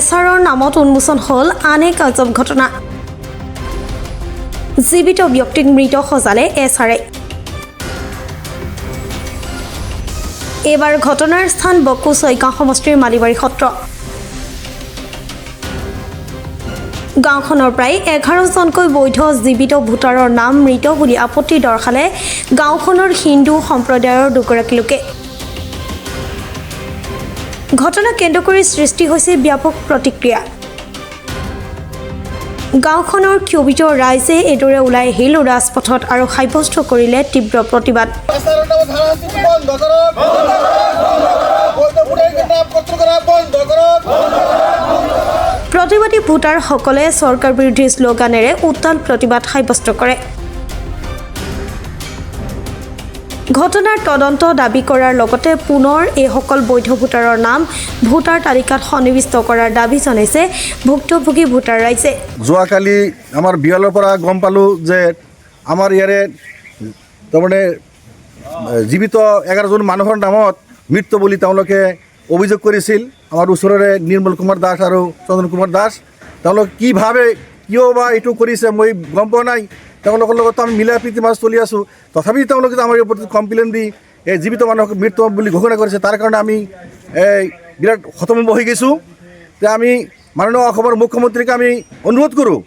এছাৰৰ নামত উন্মোচন হ'ল আন এক আজব ঘটনা। জীৱিত ব্যক্তিক মৃত সজালে এছাৰে। এইবাৰ ঘটনাৰ স্থান বকো ছয়গাঁও সমষ্টিৰ মালিবাৰী সত্ৰ। গাঁওখনৰ প্ৰায় 11জনকৈ বৈধ জীৱিত ভোটাৰৰ নাম মৃত বুলি আপত্তি দৰ্শালে গাঁওখনৰ হিন্দু সম্প্ৰদায়ৰ দুগৰাকী লোকে। ঘটনা কেন্দ্ৰ কৰি সৃষ্টি হৈছে ব্যাপক প্ৰতিক্ৰিয়া। গাঁওখনৰ ক্ষোভিত ৰাইজে এদৰে ওলাই আহিল ৰাজপথত আৰু সাব্যস্ত কৰিলে তীব্ৰ প্ৰতিবাদ। প্ৰতিবাদী ভোটাৰসকলে চৰকাৰ বিৰোধী শ্লোগানেৰে উত্তাল প্ৰতিবাদ সাব্যস্ত কৰে। ঘটনাৰ তদন্ত দাবী কৰাৰ লগতে পুনৰ এইসকল বৈধ ভোটাৰৰ নাম ভোটাৰ তালিকাত সন্নিৱিষ্ট কৰাৰ দাবী জনাইছে ভুক্তভোগী ভোটাৰ ৰাইজে। যোৱাকালি আমাৰ বিয়ালৰ পৰা গম পালোঁ যে আমাৰ ইয়াৰে তাৰমানে জীৱিত 11জন মানুহৰ নামত মৃত্যু বুলি তেওঁলোকে অভিযোগ কৰিছিল। আমাৰ ওচৰৰে নিৰ্মল কুমাৰ দাস আৰু চন্দন কুমাৰ দাস। তেওঁলোক কিভাৱে কিয় বা এইটো কৰিছে মই গম পোৱা নাই। তেওঁলোকৰ লগত আমি মিলা প্ৰীতি মাছ চলি আছোঁ। তথাপি তেওঁলোকে আমাৰ ওপৰত কমপ্লেইন দি এই জীৱিত মানুহক মৃত্যু বুলি ঘোষণা কৰিছে। তাৰ কাৰণে আমি বিৰাট হতভম্ব হৈ গৈছোঁ। যে আমি মাননীয় অসমৰ মুখ্যমন্ত্ৰীক আমি অনুৰোধ কৰোঁ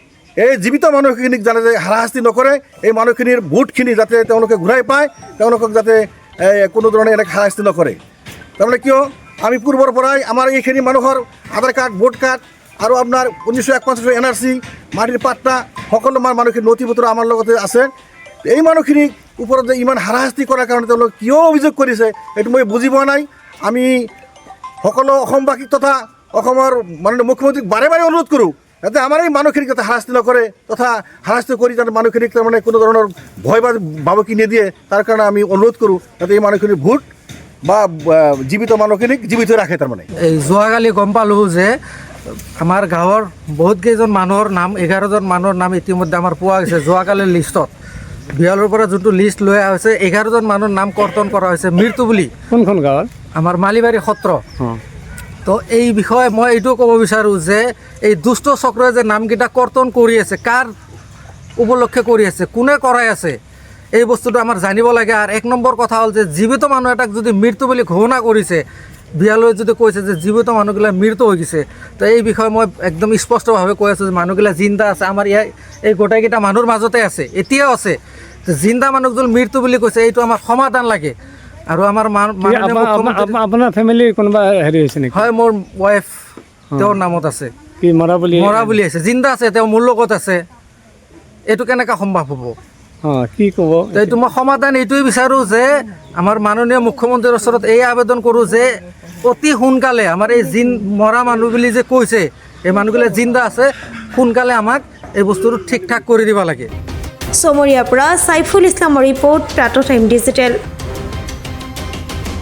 এই জীৱিত মানুহখিনিক যাতে হাৰাশাস্তি নকৰে, এই মানুহখিনিৰ ভোটখিনি যাতে তেওঁলোকে ঘূৰাই পায়, তেওঁলোকক যাতে কোনো ধৰণে এনেকৈ হাৰাশাস্তি নকৰে। তাৰমানে কিয় আমি পূৰ্বৰ পৰাই আমাৰ এইখিনি মানুহৰ আধাৰ কাৰ্ড, ভোট কাৰ্ড আৰু আপোনাৰ 1951 NRC, মাটিৰ পাট্টা সকলো মানুহখিনি নথি পত্ৰ আমাৰ লগতে আছে। এই মানুহখিনিক ওপৰত যে ইমান হাৰাশাস্তি কৰাৰ কাৰণে তেওঁলোকে কিয় অভিযোগ কৰিছে এইটো মই বুজি পোৱা নাই। আমি সকলো অসমবাসীক তথা অসমৰ মাননীয় মুখ্যমন্ত্ৰীক বাৰে বাৰে অনুৰোধ কৰোঁ যাতে আমাৰ এই মানুহখিনিক যাতে হাৰাশাস্তি নকৰে, তথা হাৰাশাস্তি কৰি যাতে মানুহখিনিক তাৰমানে কোনো ধৰণৰ ভয় বা ভাবুকি নিদিয়ে। তাৰ কাৰণে আমি অনুৰোধ কৰোঁ যাতে এই মানুহখিনিৰ ভোট বা জীৱিত মানুহখিনিক জীৱিত ৰাখে। তাৰমানে এই যোৱাকালি গম পালোঁ যে আমাৰ গাঁৱৰ বহুত কেইজন মানুহৰ নাম 11জন মানুহৰ নাম ইতিমধ্যে আমাৰ পোৱা গৈছে। যোৱাকালিৰ লিষ্টত বিয়ালৰ পৰা যোনটো লিষ্ট লৈ অহা হৈছে 11জন মানুহৰ নাম কৰ্তন কৰা হৈছে মৃত্যু বুলি। কোনখন গাঁৱৰ? আমাৰ মালিবাৰী সত্ৰ। তো এই বিষয়ে মই এইটো ক'ব বিচাৰোঁ যে এই দুষ্ট চক্ৰই যে নামকেইটা কৰ্তন কৰি আছে, কাৰ উপলক্ষে কৰি আছে, কোনে কৰাই আছে, এই বস্তুটো আমাৰ জানিব লাগে। আৰু 1 নম্বৰ কথা হ'ল যে জীৱিত মানুহ এটাক যদি মৃত্যু বুলি ঘোষণা কৰিছে, বিয়ালৈ যদি কৈছে যে জীৱিত মানুহগিলা মৃত্যু হৈ গৈছে, তো এই বিষয়ে মই একদম স্পষ্টভাৱে কৈ আছোঁ যে মানুহগিলা জিন্দা আছে। আমাৰ এই গোটেইকেইটা মানুহৰ মাজতে আছে, এতিয়াও আছে। জিন্দা মানুহক যদি মৃত্যু বুলি কৈছে এইটো আমাৰ সমাধান লাগে। আৰু আমাৰ আপোনাৰ ফেমিলি কোনোবা হেৰি হৈছে নেকি? হয়, মোৰ ৱাইফ তেওঁৰ নামত আছে। কি মৰা বুলি আছে, জিন্দা আছে, তেওঁ মোৰ লগত আছে। এইটো কেনেকৈ সম্ভৱ হ'ব? কি ক'ব? এইটো মই সমাধান এইটোৱে বিচাৰোঁ যে আমাৰ মাননীয় মুখ্যমন্ত্ৰীৰ ওচৰত এই আবেদন কৰোঁ যে অতি সোনকালে আমাৰ এই মৰা মানুহ বুলি যে কৈছে এই মানুহবিলাক জিন্দা আছে, সোনকালে আমাক এই বস্তুটো ঠিক ঠাক কৰি দিব লাগে। চমৰীয়াৰ পৰা চাইফুল ইছলামৰ ৰিপৰ্ট, প্ৰাতঃ টাইম ডিজিটেল।